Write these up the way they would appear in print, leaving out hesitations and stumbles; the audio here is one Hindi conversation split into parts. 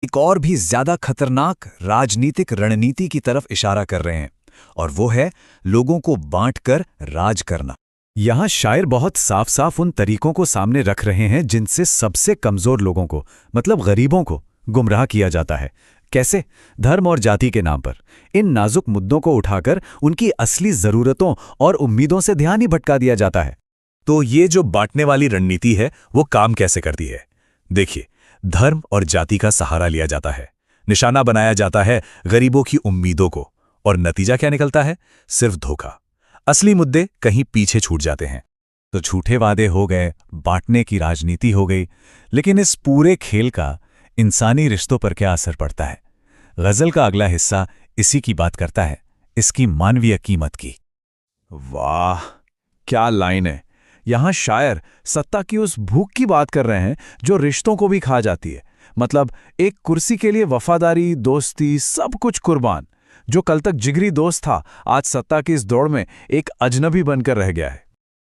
एक और भी ज्यादा खतरनाक राजनीतिक रणनीति की तरफ इशारा कर रहे हैं, और वो है लोगों को बांटकर राज करना। यहां शायर बहुत साफ साफ उन तरीकों को सामने रख रहे हैं जिनसे सबसे कमजोर लोगों को, मतलब गरीबों को, गुमराह किया जाता है। कैसे? धर्म और जाति के नाम पर इन नाजुक मुद्दों को उठाकर उनकी असली जरूरतों और उम्मीदों से ध्यान ही भटका दिया जाता है। तो ये जो बांटने वाली रणनीति है वो काम कैसे करती है? देखिए, धर्म और जाति का सहारा लिया जाता है, निशाना बनाया जाता है गरीबों की उम्मीदों को, और नतीजा क्या निकलता है? सिर्फ धोखा। असली मुद्दे कहीं पीछे छूट जाते हैं। तो झूठे वादे हो गए, बांटने की राजनीति हो गई, लेकिन इस पूरे खेल का इंसानी रिश्तों पर क्या असर पड़ता है? गजल का अगला हिस्सा इसी की बात करता है, इसकी मानवीय कीमत की। वाह, क्या लाइन है! यहां शायर सत्ता की उस भूख की बात कर रहे हैं जो रिश्तों को भी खा जाती है। मतलब एक कुर्सी के लिए वफादारी, दोस्ती, सब कुछ कुर्बान। जो कल तक जिगरी दोस्त था, आज सत्ता की इस दौड़ में एक अजनबी बनकर रह गया है।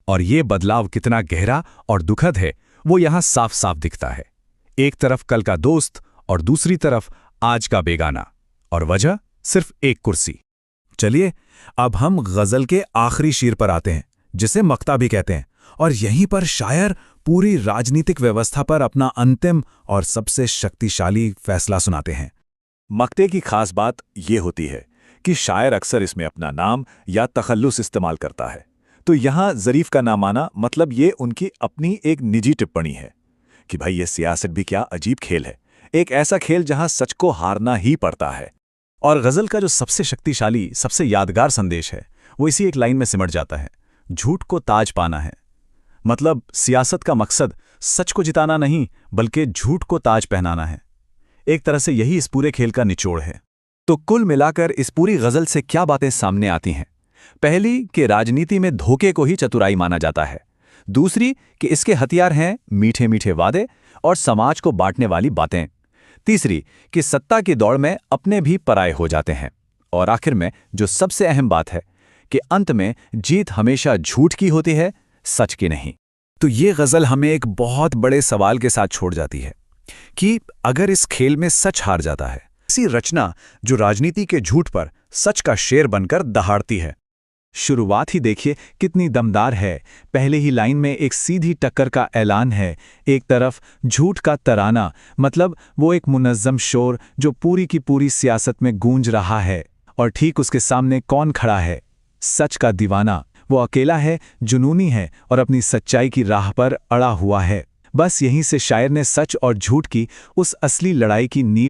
और ये बदलाव कितना गहरा और दुखद है, वो यहां साफ साफ दिखता है। एक तरफ कल का दोस्त और दूसरी तरफ आज का बेगाना, और वजह सिर्फ एक कुर्सी। चलिए अब हम गजल के आखिरी शेर पर आते हैं, जिसे मक्ता भी कहते हैं, और यहीं पर शायर पूरी राजनीतिक व्यवस्था पर अपना अंतिम और सबसे शक्तिशाली फैसला सुनाते हैं। मक्ते की खास बात यह होती है कि शायर अक्सर इसमें अपना नाम या तखल्लुस इस्तेमाल करता है। तो यहां ज़रीफ का नाम आना मतलब ये उनकी अपनी एक निजी टिप्पणी है कि भाई ये सियासत भी क्या अजीब खेल है, एक ऐसा खेल जहां सच को हारना ही पड़ता है। और गजल का जो सबसे शक्तिशाली, सबसे यादगार संदेश है, वो इसी एक लाइन में सिमट जाता है, झूठ को ताज पाना है। मतलब सियासत का मकसद सच को जिताना नहीं, बल्कि झूठ को ताज पहनाना है। एक तरह से यही इस पूरे खेल का निचोड़ है। तो कुल मिलाकर इस पूरी गजल से क्या बातें सामने आती हैं? पहली कि राजनीति में धोखे को ही चतुराई माना जाता है। दूसरी कि इसके हथियार हैं मीठे मीठे वादे और समाज को बांटने वाली बातें। तीसरी कि सत्ता की दौड़ में अपने भी पराये हो जाते हैं। और आखिर में जो सबसे अहम बात है कि अंत में जीत हमेशा झूठ की होती है, सच की नहीं। तो ये गजल हमें एक बहुत बड़े सवाल के साथ छोड़ जाती है कि अगर इस खेल में सच हार जाता है, ऐसी रचना जो राजनीति के झूठ पर सच का शेर बनकर दहाड़ती है। शुरुआत ही देखिए कितनी दमदार है। पहले ही लाइन में एक सीधी टक्कर का ऐलान है। एक तरफ झूठ का तराना, मतलब वो एक मुनज़्ज़म शोर जो पूरी की पूरी सियासत में गूंज रहा है, और ठीक उसके सामने कौन खड़ा है? सच का दीवाना। वो अकेला है, जुनूनी है और अपनी सच्चाई की राह पर अड़ा हुआ है। बस यहीं से शायर ने सच और झूठ की उस असली लड़ाई की नींव